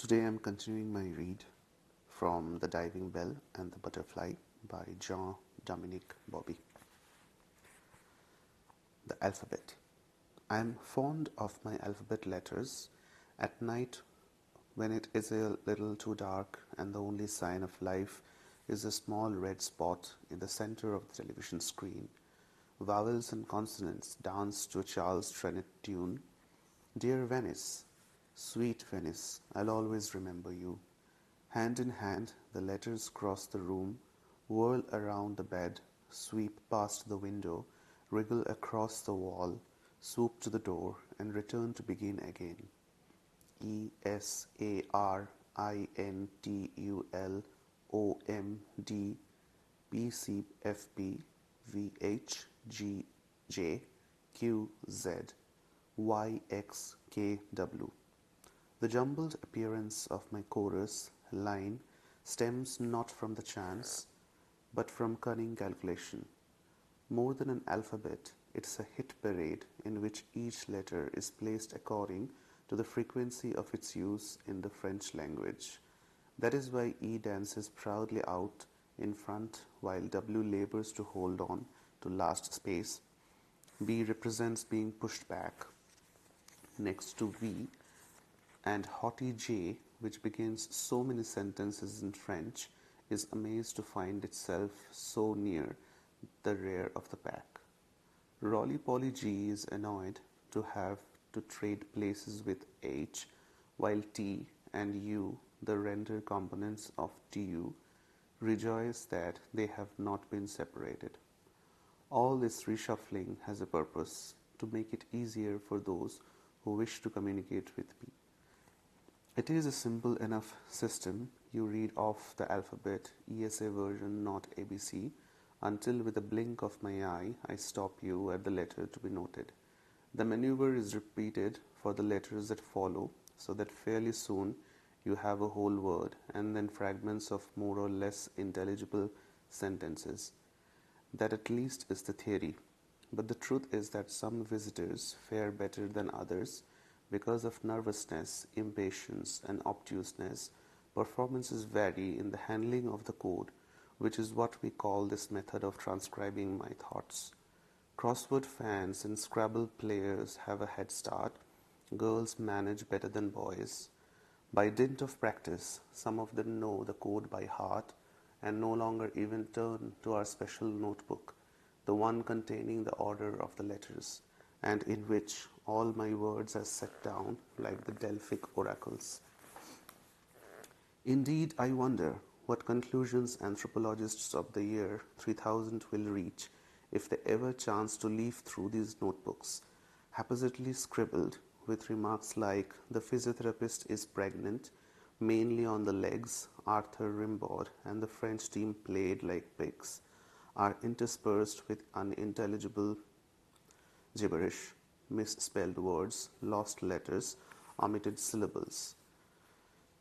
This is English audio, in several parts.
Today I'm continuing my read from The Diving Bell and the Butterfly by Jean Dominique Bauby. The alphabet. I am fond of my alphabet letters. At night, when it is a little too dark and the only sign of life is a small red spot in the center of the television screen, vowels and consonants dance to a Charles Trenet tune. Dear Venice, sweet Venice, I'll always remember you. Hand in hand, the letters cross the room, whirl around the bed, sweep past the window, wriggle across the wall, swoop to the door, and return to begin again. ESARINTULOMD PCFB VHGJQZYXKW. The jumbled appearance of my chorus line stems not from the chance, but from cunning calculation. More than an alphabet, it's a hit parade in which each letter is placed according to the frequency of its use in the French language. That is why E dances proudly out in front while W labors to hold on to last space. B represents being pushed back next to V, and haughty J, which begins so many sentences in French, is amazed to find itself so near the rear of the pack. Roly-poly G is annoyed to have to trade places with H, while T and U, the render components of TU, rejoice that they have not been separated. All this reshuffling has a purpose: to make it easier for those who wish to communicate with me. It is a simple enough system. You read off the alphabet, ESA version, not ABC, until with a blink of my eye, I stop you at the letter to be noted. The maneuver is repeated for the letters that follow, so that fairly soon you have a whole word, and then fragments of more or less intelligible sentences. That at least is the theory. But the truth is that some visitors fare better than others. Because of nervousness, impatience, and obtuseness, performances vary in the handling of the code, which is what we call this method of transcribing my thoughts. Crossword fans and Scrabble players have a head start. Girls manage better than boys. By dint of practice, some of them know the code by heart and no longer even turn to our special notebook, the one containing the order of the letters, and in which all my words are set down like the Delphic oracles. Indeed, I wonder what conclusions anthropologists of the year 3000 will reach if they ever chance to leaf through these notebooks, haphazardly scribbled with remarks like "the physiotherapist is pregnant," "mainly on the legs," "Arthur Rimbaud and the French team played like pigs," are interspersed with unintelligible gibberish, misspelled words, lost letters, omitted syllables.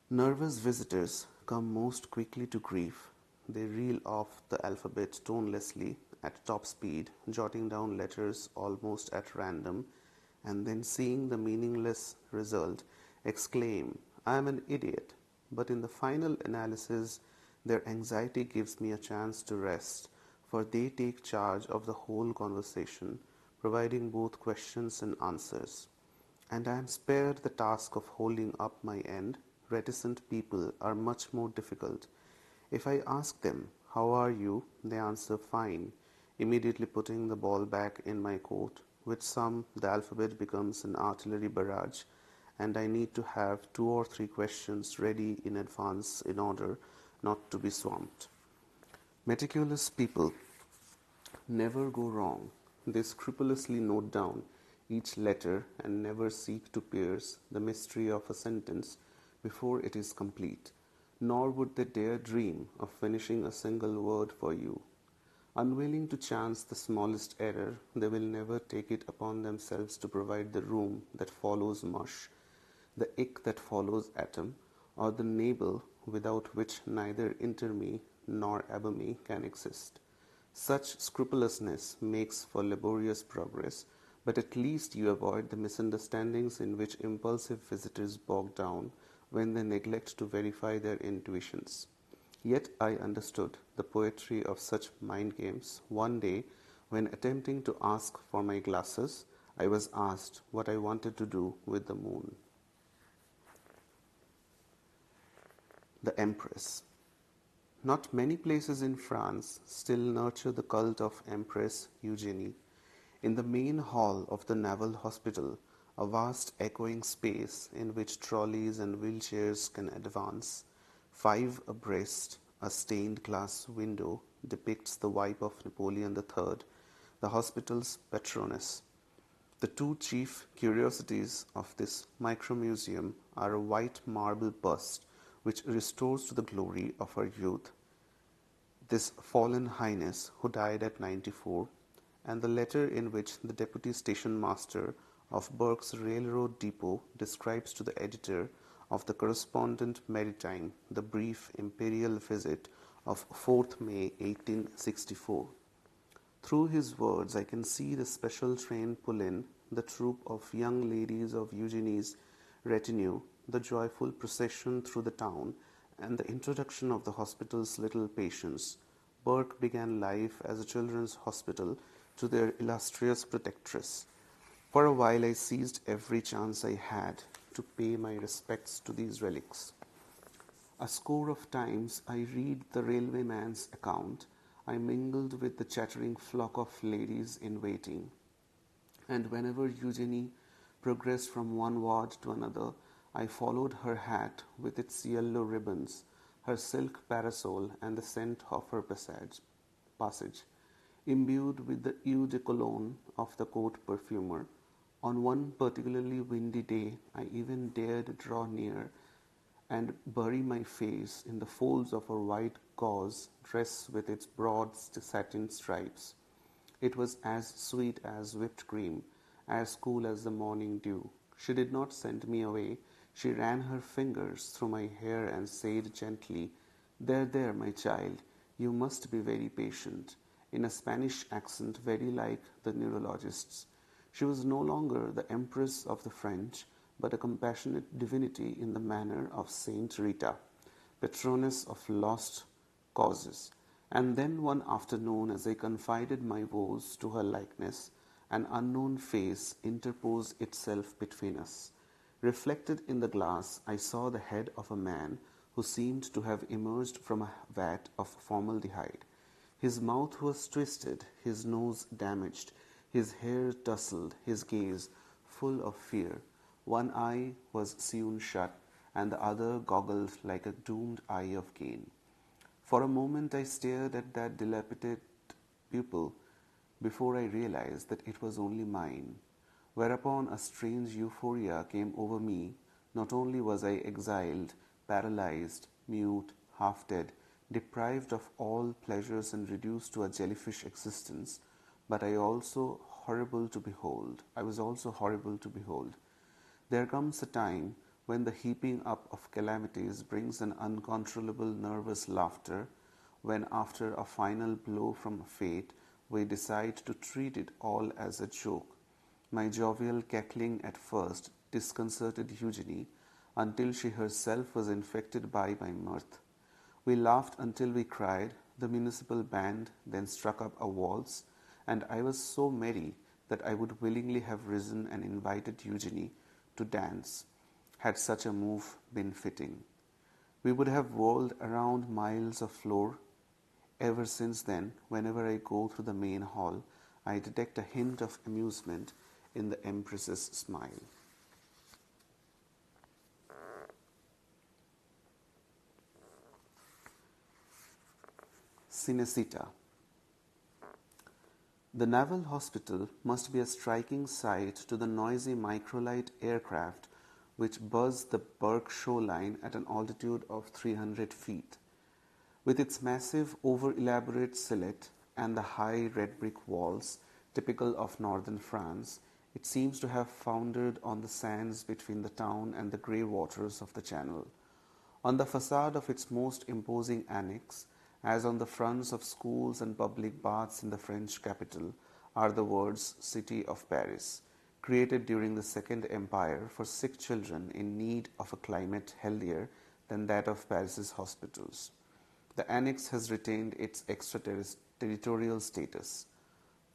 Nervous visitors come most quickly to grief. They reel off the alphabet tonelessly at top speed, jotting down letters almost at random, and then seeing the meaningless result, exclaim, "I am an idiot." But in the final analysis, their anxiety gives me a chance to rest, for they take charge of the whole conversation, providing both questions and answers. And I am spared the task of holding up my end. Reticent people are much more difficult. If I ask them, "How are you?" they answer, "Fine," immediately putting the ball back in my coat. With some, the alphabet becomes an artillery barrage, and I need to have 2 or 3 questions ready in advance in order not to be swamped. Meticulous people never go wrong. They scrupulously note down each letter and never seek to pierce the mystery of a sentence before it is complete, nor would they dare dream of finishing a single word for you. Unwilling to chance the smallest error, they will never take it upon themselves to provide the room that follows mush, the ick that follows atom, or the nabal without which neither interme nor abome can exist. Such scrupulousness makes for laborious progress, but at least you avoid the misunderstandings in which impulsive visitors bog down when they neglect to verify their intuitions. Yet I understood the poetry of such mind games one day when, attempting to ask for my glasses, I was asked what I wanted to do with the moon. The Empress. Not many places in France still nurture the cult of Empress Eugenie. In the main hall of the Naval Hospital, a vast echoing space in which trolleys and wheelchairs can advance, five abreast, a stained glass window depicts the wife of Napoleon III, the hospital's patroness. The two chief curiosities of this micromuseum are a white marble bust which restores to the glory of her youth this fallen highness who died at 94, and the letter in which the deputy station master of Berk's railroad depot describes to the editor of the Correspondent Maritime the brief imperial visit of 4th May 1864. Through his words, I can see the special train pull in, the troop of young ladies of Eugenie's retinue, the joyful procession through the town, and the introduction of the hospital's little patients. Burke began life as a children's hospital to their illustrious protectress. For a while I seized every chance I had to pay my respects to these relics. A score of times I read the railwayman's account. I mingled with the chattering flock of ladies in waiting, and whenever Eugenie progressed from one ward to another, I followed her hat with its yellow ribbons, her silk parasol, and the scent of her passage. Imbued with the eau de cologne of the court perfumer, on one particularly windy day I even dared draw near and bury my face in the folds of her white gauze dress with its broad satin stripes. It was as sweet as whipped cream, as cool as the morning dew. She did not send me away. She ran her fingers through my hair and said gently, "There, there, my child, you must be very patient," in a Spanish accent very like the neurologist's. She was no longer the Empress of the French, but a compassionate divinity in the manner of Saint Rita, patroness of lost causes. And then one afternoon, as I confided my woes to her likeness, an unknown face interposed itself between us. Reflected in the glass, I saw the head of a man who seemed to have emerged from a vat of formaldehyde. His mouth was twisted, his nose damaged, his hair tousled, his gaze full of fear. One eye was sewn shut, and the other goggled like a doomed eye of Cain. For a moment I stared at that dilapidated pupil before I realized that it was only mine, whereupon a strange euphoria came over me. Not only was I exiled, paralyzed, mute, half dead, deprived of all pleasures and reduced to a jellyfish existence, but I was also horrible to behold. There comes a time when the heaping up of calamities brings an uncontrollable nervous laughter, when after a final blow from fate we decide to treat it all as a joke. My jovial cackling at first disconcerted Eugenie until she herself was infected by my mirth. We laughed until we cried, the municipal band then struck up a waltz, and I was so merry that I would willingly have risen and invited Eugenie to dance, had such a move been fitting. We would have whirled around miles of floor. Ever since then, whenever I go through the main hall, I detect a hint of amusement in the Empress's smile. Cinecittà. The Naval Hospital must be a striking sight to the noisy microlight aircraft which buzz the Burke shoreline at an altitude of 300 feet. With its massive, over-elaborate silhouette and the high red brick walls typical of northern France, it seems to have foundered on the sands between the town and the grey waters of the Channel. On the facade of its most imposing annex, as on the fronts of schools and public baths in the French capital, are the words City of Paris. created during the Second Empire for sick children in need of a climate healthier than that of Paris's hospitals. The annex has retained its extraterritorial status.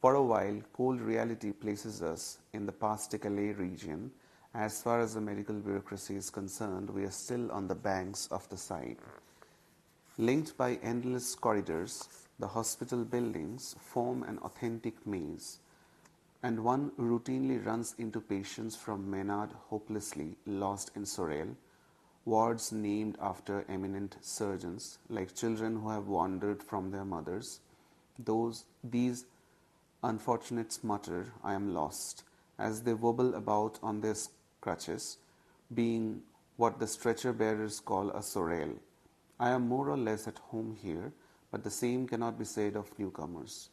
For a while, cold reality places us in the Pas-de-Calais region. As far as the medical bureaucracy is concerned, we are still on the banks of the Seine. Linked by endless corridors, the hospital buildings form an authentic maze, and one routinely runs into patients from Menard hopelessly lost in Sorel, wards named after eminent surgeons, like children who have wandered from their mothers. These unfortunates mutter, "I am lost," as they wobble about on their crutches, being what the stretcher bearers call a sorel. I am more or less at home here, but the same cannot be said of newcomers.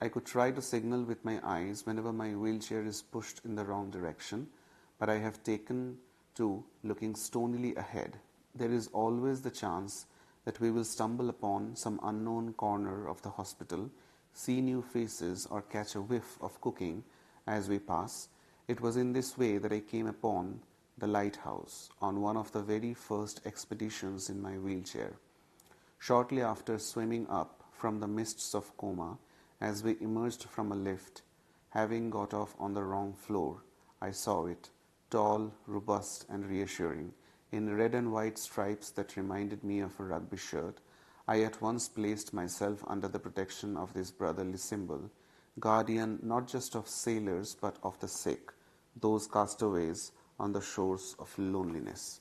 I could try to signal with my eyes whenever my wheelchair is pushed in the wrong direction, but I have taken to looking stonily ahead. There is always the chance that we will stumble upon some unknown corner of the hospital, see new faces, or catch a whiff of cooking as we pass. It was in this way that I came upon the lighthouse on one of the very first expeditions in my wheelchair. Shortly after swimming up from the mists of coma, as we emerged from a lift, having got off on the wrong floor, I saw it, tall, robust, and reassuring, in red and white stripes that reminded me of a rugby shirt. I at once placed myself under the protection of this brotherly symbol, guardian not just of sailors but of the sick, those castaways on the shores of loneliness.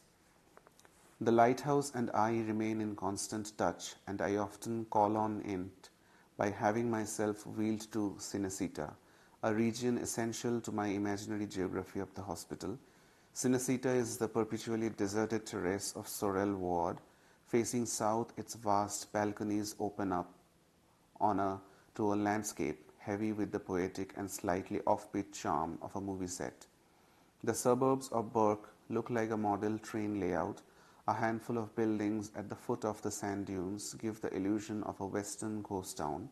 The lighthouse and I remain in constant touch, and I often call on it by having myself wheeled to Cinecittà, a region essential to my imaginary geography of the hospital. Cinecittà is the perpetually deserted terrace of Sorel Ward. Facing south, its vast balconies open up to a landscape heavy with the poetic and slightly offbeat charm of a movie set. The suburbs of Burke look like a model train layout. A handful of buildings at the foot of the sand dunes give the illusion of a western ghost town.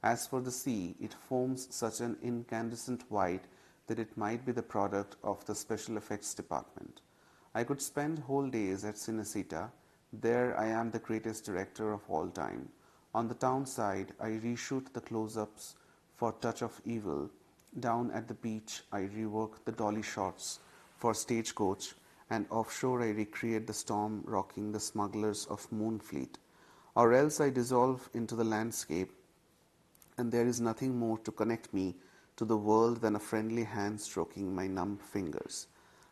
As for the sea, it foams such an incandescent white that it might be the product of the special effects department. I could spend whole days at Cinecittà. There I am the greatest director of all time. On the town side, I reshoot the close-ups for Touch of Evil. Down at the beach, I rework the dolly shots for Stagecoach, and offshore I recreate the storm rocking the smugglers of Moonfleet. Or else I dissolve into the landscape, and there is nothing more to connect me to the world than a friendly hand stroking my numb fingers.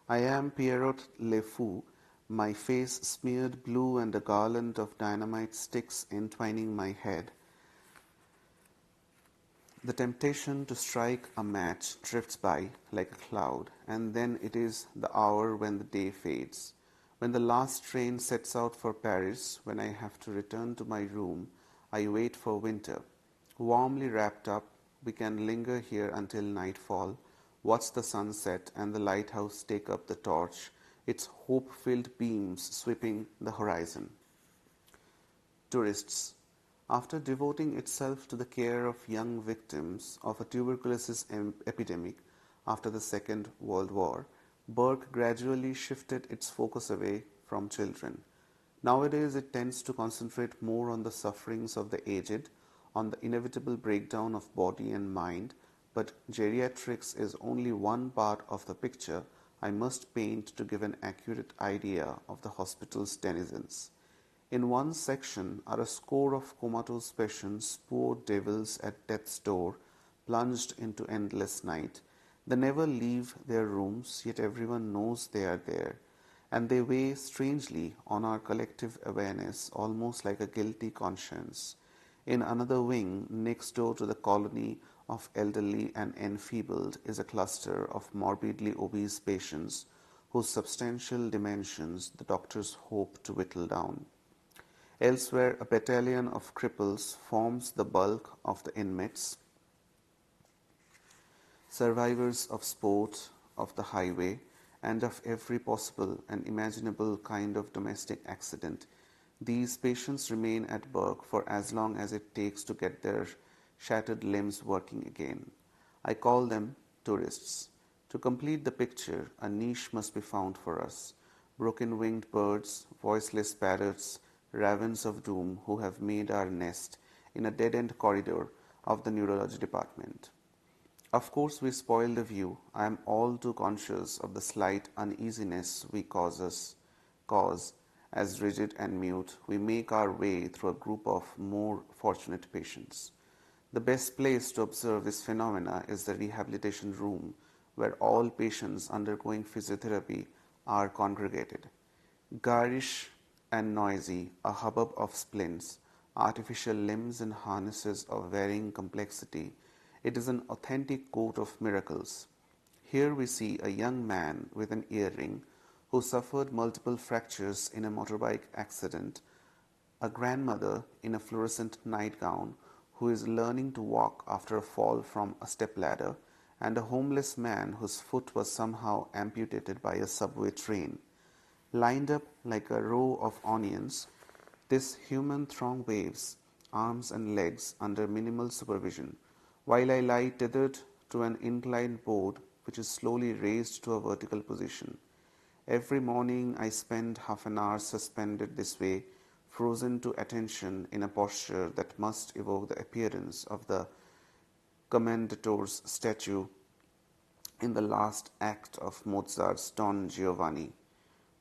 I am Pierrot Le Fou, my face smeared blue and a garland of dynamite sticks entwining my head. The temptation to strike a match drifts by like a cloud, and then it is the hour when the day fades. When the last train sets out for Paris, when I have to return to my room, I wait for winter. Warmly wrapped up, we can linger here until nightfall, watch the sunset and the lighthouse take up the torch, its hope-filled beams sweeping the horizon. Tourists. After devoting itself to the care of young victims of a tuberculosis epidemic after the Second World War, Burke gradually shifted its focus away from children. Nowadays, it tends to concentrate more on the sufferings of the aged, on the inevitable breakdown of body and mind, but geriatrics is only one part of the picture I must paint to give an accurate idea of the hospital's denizens. In one section are a score of comatose patients, poor devils at death's door, plunged into endless night. They never leave their rooms, yet everyone knows they are there, and they weigh strangely on our collective awareness, almost like a guilty conscience. In another wing, next door to the colony of elderly and enfeebled, is a cluster of morbidly obese patients whose substantial dimensions the doctors hope to whittle down. Elsewhere, a battalion of cripples forms the bulk of the inmates, survivors of sport, of the highway, and of every possible and imaginable kind of domestic accident. These patients remain at Burke for as long as it takes to get their shattered limbs working again. I call them tourists. To complete the picture, a niche must be found for us. Broken-winged birds, voiceless parrots, ravens of doom who have made our nest in a dead-end corridor of the neurology department. Of course, we spoil the view. I am all too conscious of the slight uneasiness we cause as rigid and mute we make our way through a group of more fortunate patients. The best place to observe this phenomena is the rehabilitation room, where all patients undergoing physiotherapy are congregated. Garish and noisy, a hubbub of splints, artificial limbs and harnesses of varying complexity, it is an authentic court of miracles. Here we see a young man with an earring who suffered multiple fractures in a motorbike accident, a grandmother in a fluorescent nightgown who is learning to walk after a fall from a stepladder, and a homeless man whose foot was somehow amputated by a subway train. Lined up like a row of onions, this human throng waves, arms and legs under minimal supervision, while I lie tethered to an inclined board which is slowly raised to a vertical position. Every morning I spend half an hour suspended this way, frozen to attention in a posture that must evoke the appearance of the commendator's statue in the last act of Mozart's Don Giovanni.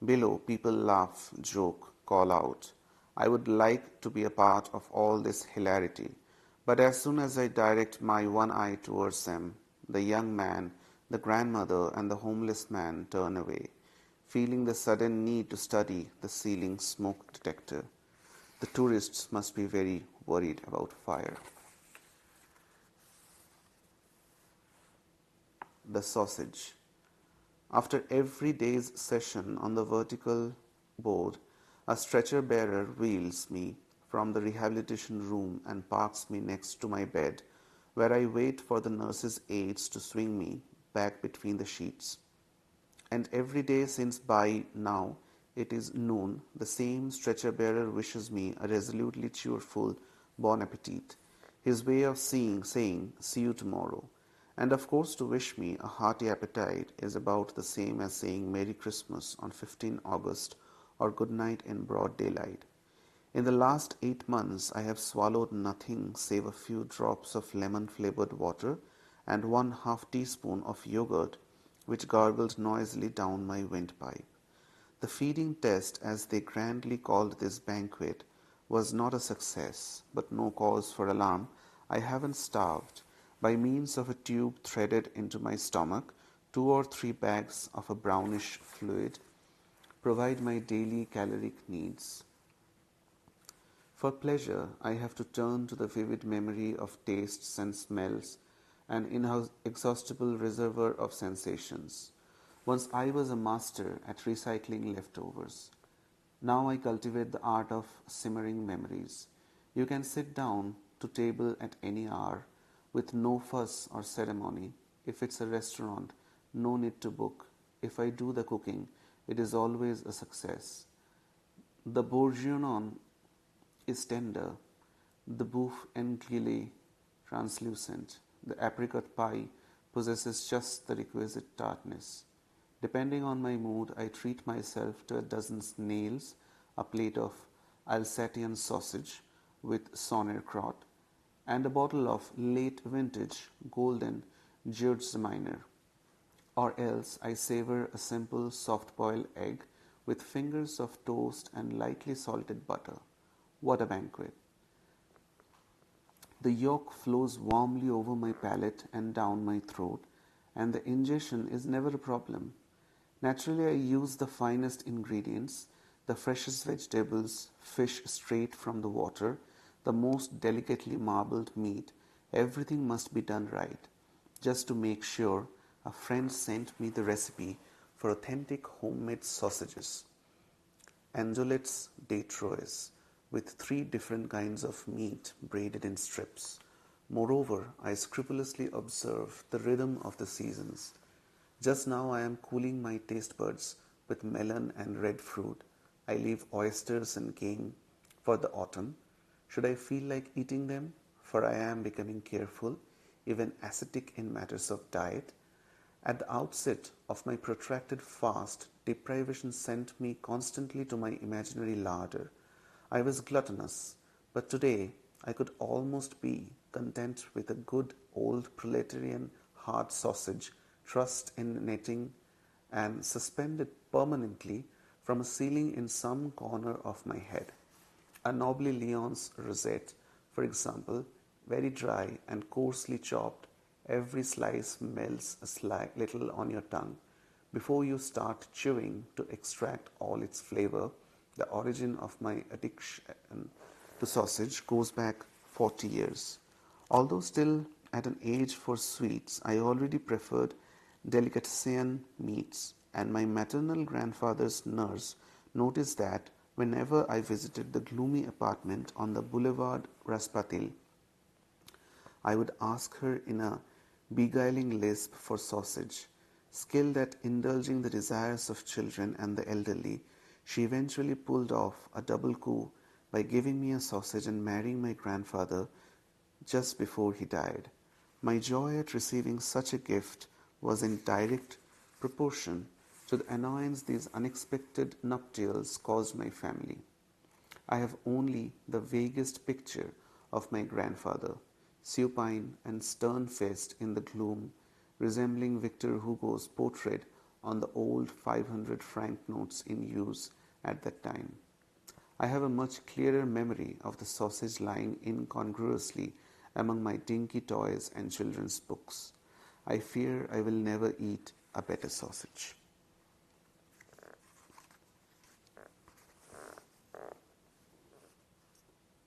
Below, people laugh, joke, call out. I would like to be a part of all this hilarity, but as soon as I direct my one eye towards them, the young man, the grandmother, and the homeless man turn away, feeling the sudden need to study the ceiling smoke detector. The tourists must be very worried about fire. The sausage. After every day's session on the vertical board, a stretcher bearer wheels me from the rehabilitation room and parks me next to my bed, where I wait for the nurse's aides to swing me back between the sheets. And every day since by now it is noon, the same stretcher bearer wishes me a resolutely cheerful bon appetit, his way of saying, see you tomorrow. And of course, to wish me a hearty appetite is about the same as saying Merry Christmas on 15 August or Good night in broad daylight. In the last 8 months, I have swallowed nothing save a few drops of lemon-flavored water and 1/2 teaspoon of yogurt, which gargled noisily down my windpipe. The feeding test, as they grandly called this banquet, was not a success, but no cause for alarm. I haven't starved. By means of a tube threaded into my stomach, 2 or 3 bags of a brownish fluid provide my daily caloric needs. For pleasure, I have to turn to the vivid memory of tastes and smells, an inexhaustible reservoir of sensations. Once I was a master at recycling leftovers. Now I cultivate the art of simmering memories. You can sit down to table at any hour with no fuss or ceremony. If it's a restaurant, no need to book. If I do the cooking, it is always a success. The bourguignon is tender, the boeuf anglaise translucent, the apricot pie possesses just the requisite tartness. Depending on my mood, I treat myself to a dozen snails, a plate of Alsatian sausage with sauerkraut, and a bottle of late vintage golden Gewürztraminer. Or else I savor a simple soft-boiled egg with fingers of toast and lightly salted butter. What a banquet! The yolk flows warmly over my palate and down my throat, and the ingestion is never a problem. Naturally, I use the finest ingredients, the freshest vegetables, fish straight from the water, the most delicately marbled meat. Everything must be done right. Just to make sure, a friend sent me the recipe for authentic homemade sausages. Angolettes de Troyes, with 3 different kinds of meat braided in strips. Moreover, I scrupulously observe the rhythm of the seasons. Just now I am cooling my taste buds with melon and red fruit. I leave oysters and game for the autumn. Should I feel like eating them? For I am becoming careful, even ascetic in matters of diet. At the outset of my protracted fast, deprivation sent me constantly to my imaginary larder. I was gluttonous, but today I could almost be content with a good old proletarian hard sausage trussed in netting and suspended permanently from a ceiling in some corner of my head. A Noble Lyons rosette, for example, very dry and coarsely chopped, every slice melts a little on your tongue. Before you start chewing to extract all its flavor, the origin of my addiction to sausage goes back 40 years. Although still at an age for sweets, I already preferred delicatessen meats, and my maternal grandfather's nurse noticed that whenever I visited the gloomy apartment on the Boulevard Raspatil, I would ask her in a beguiling lisp for sausage. Skilled at indulging the desires of children and the elderly, she eventually pulled off a double coup by giving me a sausage and marrying my grandfather just before he died. My joy at receiving such a gift was in direct proportion to the annoyance these unexpected nuptials caused my family. I have only the vaguest picture of my grandfather, supine and stern-faced in the gloom, resembling Victor Hugo's portrait on the old 500-franc notes in use at that time. I have a much clearer memory of the sausage lying incongruously among my dinky toys and children's books. I fear I will never eat a better sausage.